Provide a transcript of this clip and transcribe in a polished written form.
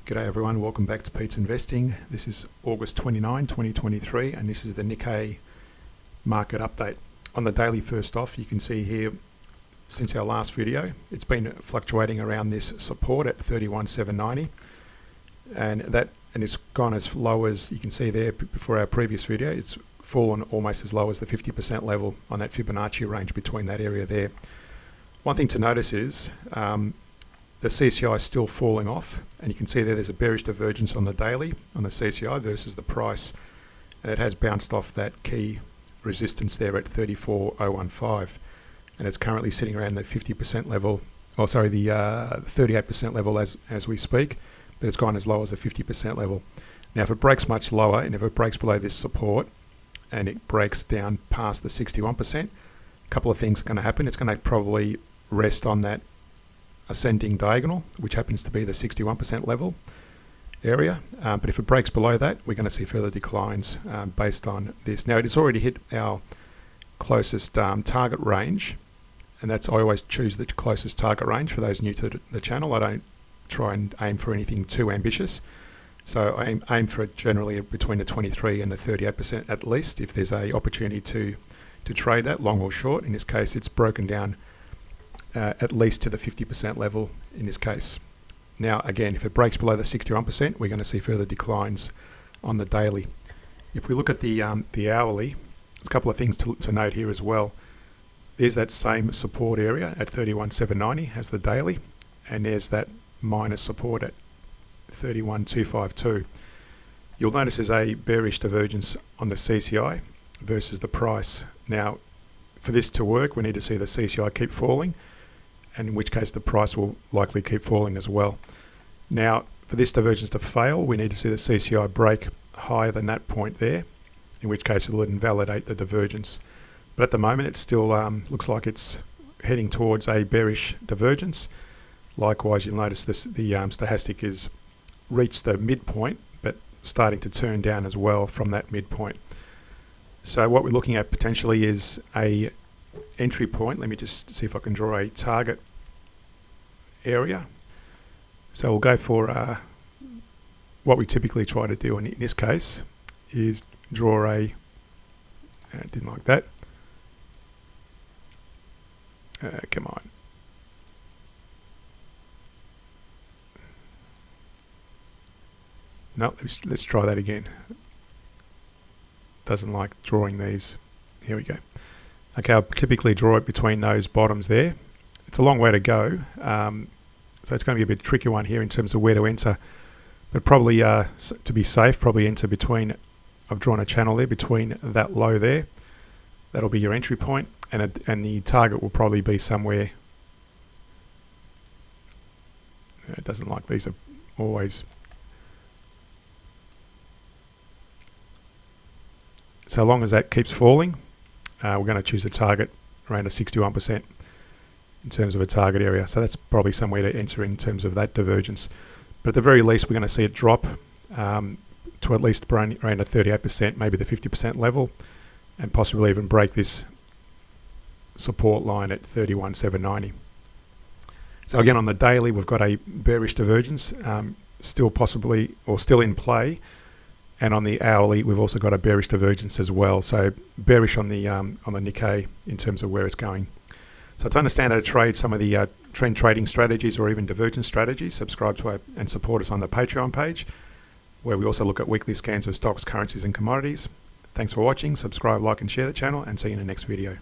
G'day everyone, welcome back to Pete's Investing. This is August 29, 2023 and this is the NIKKEI market update. On the daily, first off, you can see here since our last video it's been fluctuating around this support at 31,790 and it's gone as low as you can see there before our previous video. It's fallen almost as low as the 50% level on that Fibonacci range between that area there. One thing to notice is the CCI is still falling off, and you can see there's a bearish divergence on the daily on the CCI versus the price, and it has bounced off that key resistance there at 34,015, and it's currently sitting around the 50% level, the 38% level as we speak, but it's gone as low as the 50% level. Now if it breaks much lower, and if it breaks below this support and it breaks down past the 61%, a couple of things are going to happen. It's going to probably rest on that ascending diagonal, which happens to be the 61% level area, but if it breaks below that, we're going to see further declines based on this. Now it has already hit our closest target range, and I always choose the closest target range for those new to the channel. I don't try and aim for anything too ambitious, so I aim for it generally between the 23 and the 38% at least, if there's a opportunity to trade that, long or short. In this case it's broken down at least to the 50% level in this case. Now again, if it breaks below the 61%, we're going to see further declines on the daily. If we look at the hourly, there's a couple of things to note here as well. There's that same support area at 31,790 as the daily, and there's that minus support at 31,252. You'll notice there's a bearish divergence on the CCI versus the price. Now for this to work, we need to see the CCI keep falling, and in which case the price will likely keep falling as well. Now for this divergence to fail, we need to see the CCI break higher than that point there, in which case it will invalidate the divergence. But at the moment it still looks like it's heading towards a bearish divergence. Likewise, you'll notice the stochastic has reached the midpoint, but starting to turn down as well from that midpoint. So what we're looking at potentially is a entry point. Let me just see if I can draw a target area. So we'll go for what we typically try to do in this case is draw a didn't like that. Come on. No, let's try that again. Doesn't like drawing these. Here we go. Okay, I'll typically draw it between those bottoms there. It's a long way to go, so it's going to be a bit tricky one here in terms of where to enter, but probably to be safe, probably enter between, I've drawn a channel there between that low there. That'll be your entry point, and the target will probably be somewhere. It doesn't like these are always. So long as that keeps falling, we're going to choose a target around a 61% in terms of a target area. So that's probably somewhere to enter in terms of that divergence. But at the very least, we're going to see it drop to at least around a 38%, maybe the 50% level, and possibly even break this support line at 31,790. So again, on the daily, we've got a bearish divergence still possibly or still in play. And on the hourly, we've also got a bearish divergence as well. So bearish on the Nikkei in terms of where it's going. So to understand how to trade some of the trend trading strategies or even divergence strategies, subscribe to and support us on the Patreon page, where we also look at weekly scans of stocks, currencies and commodities. Thanks for watching. Subscribe, like and share the channel, and see you in the next video.